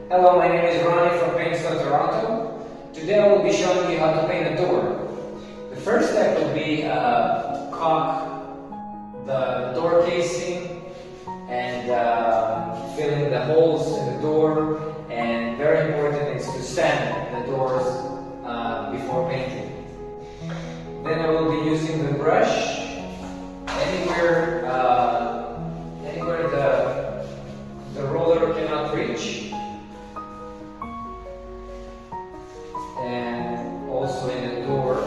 Hello, my name is Ronnie from PaintStore Toronto. Today I will be showing you how to paint a door. The first step will be caulk the door casing and fill in the holes in the door, and very important is to sand the doors before painting. Then I will be using the brush anywhere the roller cannot reach, and also in the door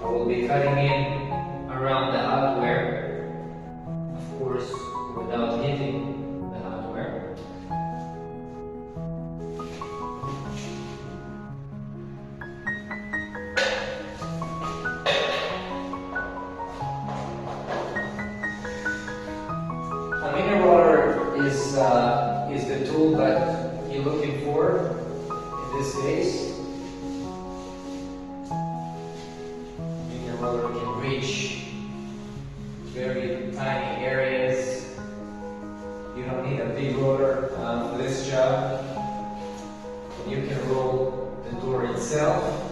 I will be cutting in around the hardware, of course without hitting the hardware. A mini roller is the tool that you're looking for in this case. Mini roller can reach very tiny areas. You don't need a big roller for this job. You can roll the door itself.